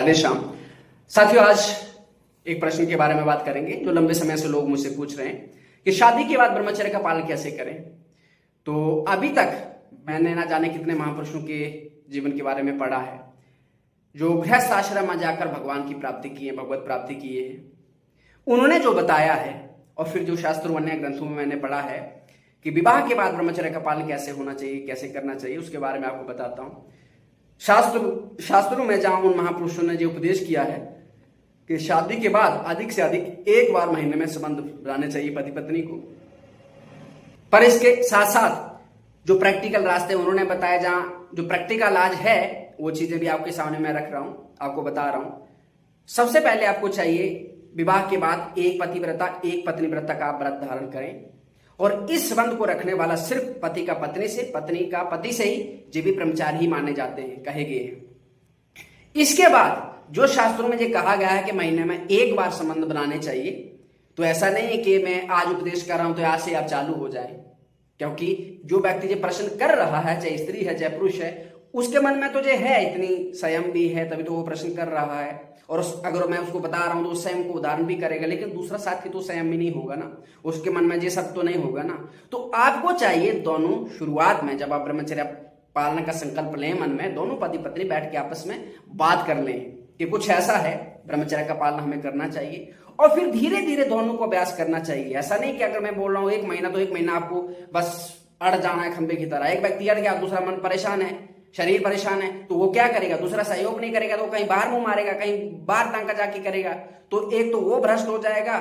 राधे श्याम। साथियों, आज एक प्रश्न के बारे में बात करेंगे जो लंबे समय से लोग मुझसे पूछ रहे हैं कि शादी के बाद ब्रह्मचर्य का पालन कैसे करें। तो अभी तक मैंने ना जाने कितने महापुरुषों के जीवन के बारे में पढ़ा है जो गृहस्थ आश्रम में जाकर भगवान की प्राप्ति की है, भगवत प्राप्ति की है। उन्होंने जो बताया है और फिर जो शास्त्रों अन्य ग्रंथों में मैंने पढ़ा है कि विवाह के बाद ब्रह्मचर्य का पालन कैसे होना चाहिए, कैसे करना चाहिए, उसके बारे में आपको बताता हूं। शास्त्रों में जहां उन महापुरुषों ने जो उपदेश किया है कि शादी के बाद अधिक से अधिक एक बार महीने में संबंध बनाने चाहिए पति पत्नी को। पर इसके साथ साथ जो प्रैक्टिकल रास्ते उन्होंने बताया, जहां जो प्रैक्टिकल आज है वो चीजें भी आपके सामने मैं रख रहा हूं, आपको बता रहा हूं। सबसे पहले आपको चाहिए विवाह के बाद एक पतिव्रता एक पत्नी व्रत का आप व्रत धारण करें और इस संबंध को रखने वाला सिर्फ पति का पत्नी से, पत्नी का पति से ही जीवित ब्रह्मचारी ही माने जाते हैं, कहे गए हैं। इसके बाद जो शास्त्रों में ये कहा गया है कि महीने में एक बार संबंध बनाने चाहिए, तो ऐसा नहीं है कि मैं आज उपदेश कर रहा हूं तो आज से आप चालू हो जाए, क्योंकि जो व्यक्ति ये प्रश्न कर रहा है, चाहे स्त्री है चाहे पुरुष है, उसके मन में तो ये है, इतनी संयम भी है, तभी तो वो प्रश्न कर रहा है। और अगर मैं उसको बता रहा हूं तो उस संयम को उदाहरण भी करेगा, लेकिन दूसरा साथी तो संयम भी नहीं होगा ना, उसके मन में ये सब तो नहीं होगा ना। तो आपको चाहिए दोनों शुरुआत में जब आप ब्रह्मचर्य पालन का संकल्प लें, मन में दोनों पति पत्नी बैठ के आपस में बात कर लें कि कुछ ऐसा है, ब्रह्मचर्य का पालन हमें करना चाहिए, और फिर धीरे धीरे दोनों को अभ्यास करना चाहिए। ऐसा नहीं कि अगर मैं बोल रहा हूं एक महीना तो एक महीना आपको बस अड़ जाना है खंबे की तरह। एक व्यक्ति अड़ गया, दूसरा मन परेशान है, शरीर परेशान है, तो वो क्या करेगा, दूसरा सहयोग नहीं करेगा तो कहीं बाहर मुंह मारेगा, कहीं बाहर टांका जाके करेगा, तो एक तो वो भ्रष्ट हो जाएगा,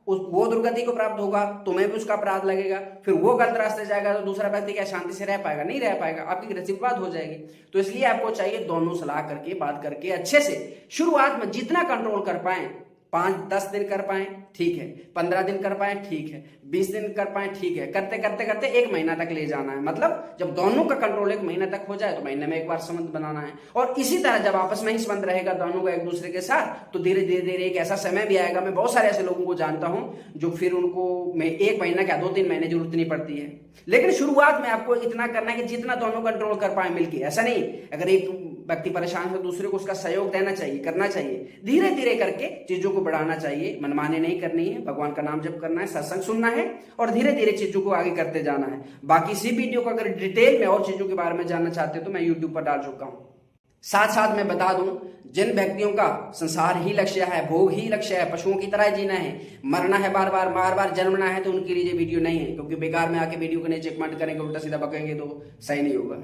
वो दुर्गति को प्राप्त होगा, तुम्हें भी उसका अपराध लगेगा, फिर वो गलत रास्ते जाएगा तो दूसरा व्यक्ति क्या शांति से रह पाएगा, नहीं रह पाएगा, आपकी गृहस्थ हो जाएगी। तो इसलिए आपको चाहिए दोनों सलाह करके बात करके अच्छे से शुरुआत में जितना कंट्रोल कर पाए, 5-10 दिन कर पाए ठीक है, 15 दिन कर पाए ठीक है, 20 दिन कर पाए ठीक है, करते करते करते एक महीना तक ले जाना है। मतलब जब दोनों का कंट्रोल एक महीना तक हो जाए तो महीने में एक बार संबंध बनाना है। और इसी तरह जब आपस में ही संबंध रहेगा दोनों का एक दूसरे के साथ, तो धीरे धीरे एक ऐसा समय भी आएगा, मैं बहुत सारे ऐसे लोगों को जानता हूं जो फिर उनको मैं एक महीना क्या 2-3 महीने जरूरत नहीं पड़ती है। लेकिन शुरुआत में आपको इतना करना है कि जितना दोनों कंट्रोल कर पाए मिलके। ऐसा नहीं अगर एक व्यक्ति परेशान है दूसरे को उसका सहयोग देना चाहिए, करना चाहिए, धीरे धीरे करके चीजों को बढ़ाना चाहिए, मनमानी नहीं करनी है, भगवान का नाम जप करना है, सत्संग सुनना है और धीरे धीरे चीजों को आगे करते जाना है। बाकी इसी वीडियो को अगर डिटेल में और चीजों के बारे में जानना चाहते हो तो मैं यूट्यूब पर डाल चुका हूं। साथ साथ मैं बता दूं, जिन व्यक्तियों का संसार ही लक्ष्य है, भोग ही लक्ष्य है, पशुओं की तरह जीना है, मरना है बार बार जन्मना है, तो उनके लिए वीडियो नहीं है, क्योंकि बेकार में आके वीडियो को नीचे कमेंट करेंगे, उल्टा सीधा बकेंगे तो सही नहीं होगा।